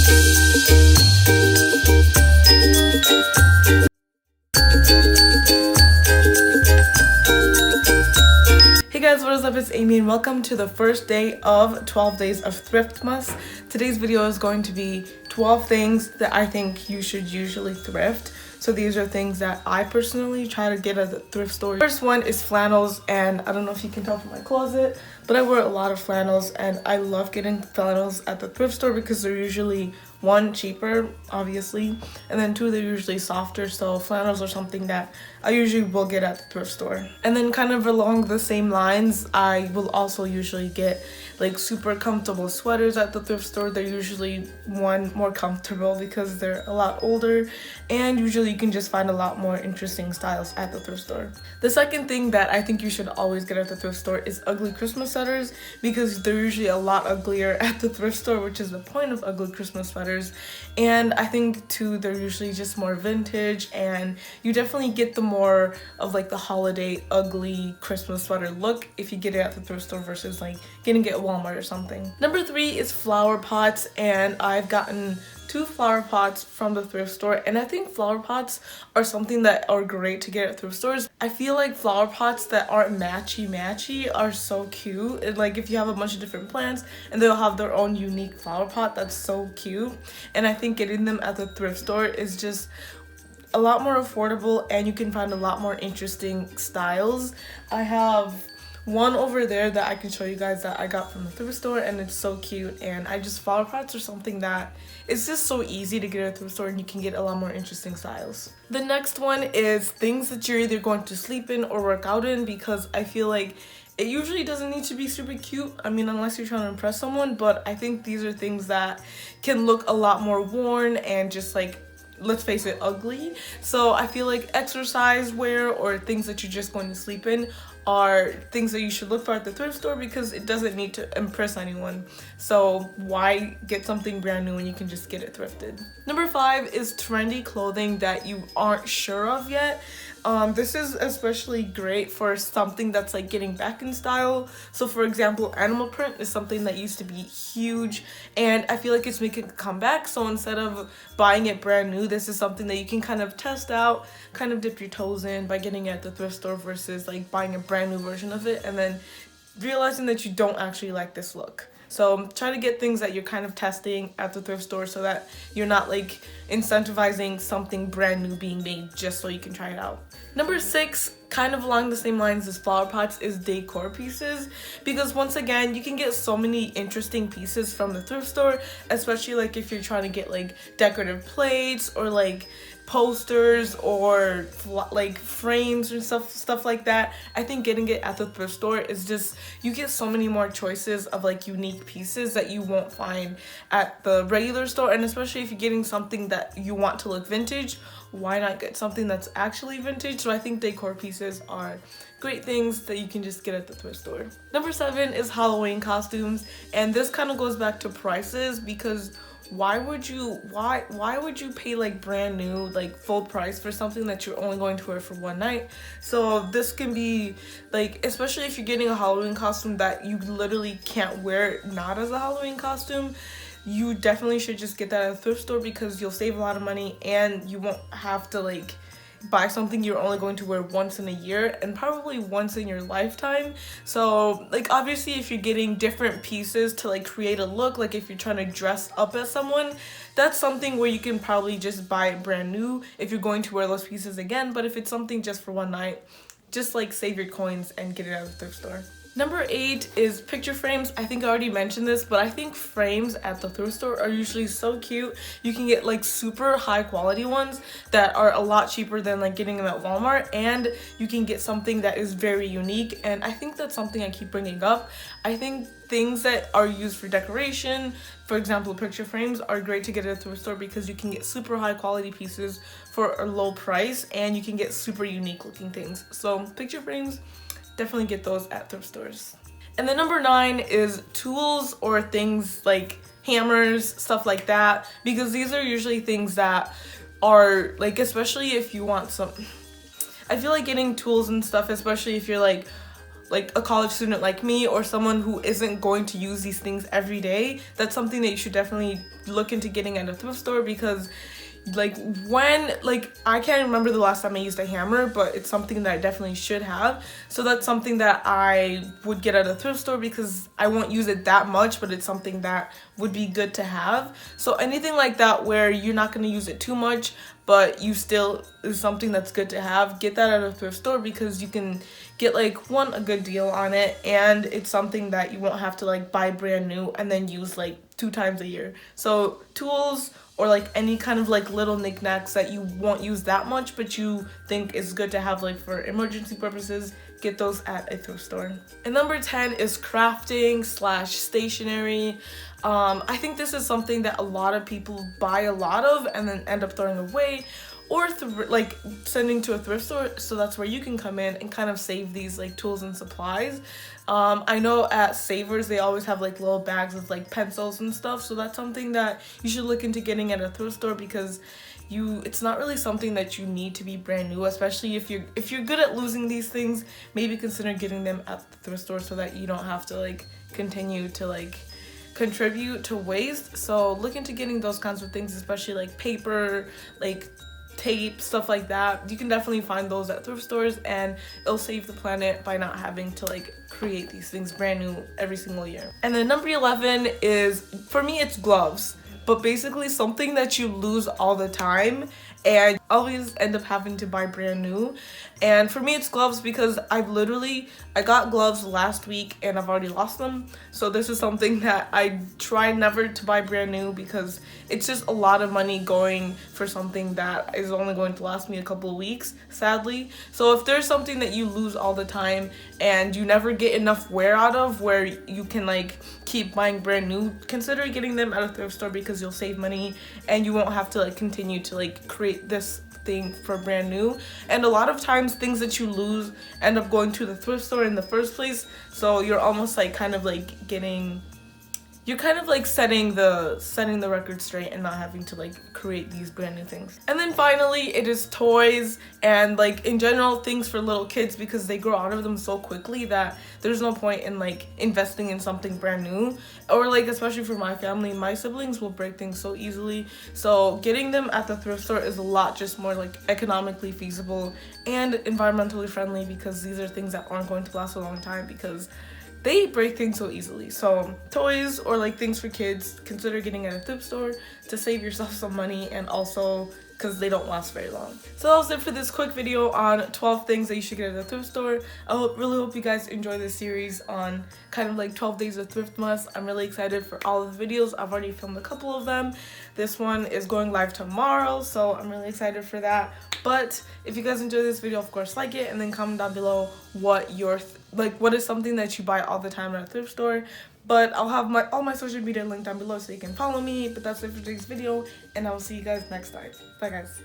Hey guys, what is up? It's Amy and welcome to the first day of 12 days of thriftmas. Today's video is going to be 12 things that I think you should usually thrift. So these are things that I personally try to get at the thrift store. First one is flannels, and I don't know if you can tell from my closet, but I wear a lot of flannels and I love getting flannels at the thrift store because they're usually one, cheaper obviously, and then two, they're usually softer. So flannels are something that I usually will get at the thrift store. And then kind of along the same lines, I will also usually get like super comfortable sweaters at the thrift store. They're usually more comfortable because they're a lot older, and usually you can just find a lot more interesting styles at the thrift store. The second thing that I think you should always get at the thrift store is ugly Christmas sweaters, because they're usually a lot uglier at the thrift store, which is the point of ugly Christmas sweaters. And I think too, they're usually just more vintage, and you definitely get the more of like the holiday ugly Christmas sweater look if you get it at the thrift store versus like getting it at Walmart or something. Number 3 is flower pots, and I've gotten 2 flower pots from the thrift store, and I think flower pots are something that are great to get at thrift stores. I feel like flower pots that aren't matchy are so cute. And like if you have a bunch of different plants and they'll have their own unique flower pot, that's so cute. And I think getting them at the thrift store is just a lot more affordable, and you can find a lot more interesting styles. I have one over there that I can show you guys that I got from the thrift store, and it's so cute. And flower pots are something that it's just so easy to get at the thrift store, and you can get a lot more interesting styles. The next one is things that you're either going to sleep in or work out in, because I feel like it usually doesn't need to be super cute. I mean, unless you're trying to impress someone, but I think these are things that can look a lot more worn and just like, let's face it, ugly. So I feel like exercise wear or things that you're just going to sleep in are things that you should look for at the thrift store, because it doesn't need to impress anyone. So why get something brand new when you can just get it thrifted? Number 5 is trendy clothing that you aren't sure of yet. This is especially great for something that's like getting back in style. So for example, animal print is something that used to be huge, and I feel like it's making a comeback. So instead of buying it brand new, this is something that you can kind of test out, kind of dip your toes in by getting it at the thrift store versus like buying a brand new version of it and then realizing that you don't actually like this look. So try to get things that you're kind of testing at the thrift store so that you're not like incentivizing something brand new being made just so you can try it out. Number 6, kind of along the same lines as flower pots, is decor pieces, because once again, you can get so many interesting pieces from the thrift store, especially like if you're trying to get like decorative plates or like posters or like frames and stuff like that. I think getting it at the thrift store is just, you get so many more choices of like unique pieces that you won't find at the regular store. And especially if you're getting something that you want to look vintage, why not get something that's actually vintage? So I think decor pieces are great things that you can just get at the thrift store. Number 7 is Halloween costumes, and this kind of goes back to prices, because why would you pay like brand new, like full price for something that you're only going to wear for one night? So this can be like, especially if you're getting a Halloween costume that you literally can't wear not as a Halloween costume, you definitely should just get that at a thrift store, because you'll save a lot of money and you won't have to like buy something you're only going to wear once in a year and probably once in your lifetime. So like obviously if you're getting different pieces to like create a look, like if you're trying to dress up as someone, that's something where you can probably just buy it brand new if you're going to wear those pieces again. But if it's something just for one night, just like save your coins and get it at the thrift store. Number 8 is picture frames. I think I already mentioned this, but I think frames at the thrift store are usually so cute. You can get like super high quality ones that are a lot cheaper than like getting them at Walmart, and you can get something that is very unique. And I think that's something I keep bringing up. I think things that are used for decoration, for example picture frames, are great to get at the thrift store because you can get super high quality pieces for a low price, and you can get super unique looking things. So picture frames, definitely get those at thrift stores. And then number 9 is tools or things like hammers, stuff like that, because these are usually things that are like, especially if you want some, I feel like getting tools and stuff, especially if you're like like a college student like me or someone who isn't going to use these things every day, that's something that you should definitely look into getting at a thrift store, because like I can't remember the last time I used a hammer, but it's something that I definitely should have. So that's something that I would get at a thrift store because I won't use it that much, but it's something that would be good to have. So anything like that where you're not going to use it too much, but you still is something that's good to have, get that at a thrift store, because you can get like one, a good deal on it, and it's something that you won't have to like buy brand new and then use like 2 times a year. So tools or like any kind of like little knickknacks that you won't use that much but you think is good to have like for emergency purposes, get those at a thrift store. And number 10 is crafting / stationery. I think this is something that a lot of people buy a lot of and then end up throwing away, or like sending to a thrift store. So that's where you can come in and kind of save these like tools and supplies. I know at Savers they always have like little bags of like pencils and stuff, so that's something that you should look into getting at a thrift store, because it's not really something that you need to be brand new, especially if you're good at losing these things. Maybe consider getting them at the thrift store so that you don't have to like continue to like contribute to waste. So look into getting those kinds of things, especially like paper, like tape, stuff like that. You can definitely find those at thrift stores, and it'll save the planet by not having to like create these things brand new every single year. And then number 11 is, for me, it's gloves, but basically something that you lose all the time and always end up having to buy brand new. And for me, it's gloves, because I got gloves last week and I've already lost them. So this is something that I try never to buy brand new, because it's just a lot of money going for something that is only going to last me a couple of weeks, sadly. So if there's something that you lose all the time and you never get enough wear out of where you can like keep buying brand new, consider getting them at a thrift store, because you'll save money and you won't have to like continue to like create this thing for brand new. And a lot of times things that you lose end up going to the thrift store in the first place, so you're almost like kind of like setting the record straight and not having to like create these brand new things. And then finally, it is toys and like in general things for little kids, because they grow out of them so quickly that there's no point in like investing in something brand new. Or like, especially for my family, my siblings will break things so easily, so getting them at the thrift store is a lot just more like economically feasible and environmentally friendly, because these are things that aren't going to last a long time because they break things so easily. So toys or like things for kids, consider getting at a thrift store to save yourself some money, and also because they don't last very long. So that was it for this quick video on 12 things that you should get at a thrift store. I really hope you guys enjoy this series on kind of like 12 days of thriftmas. I'm really excited for all of the videos. I've already filmed a couple of them. This one is going live tomorrow, so I'm really excited for that. But if you guys enjoyed this video, of course like it, and then comment down below what what is something that you buy all the time at a thrift store. But I'll have all my social media linked down below so you can follow me. But that's it for today's video, and I will see you guys next time. Bye guys.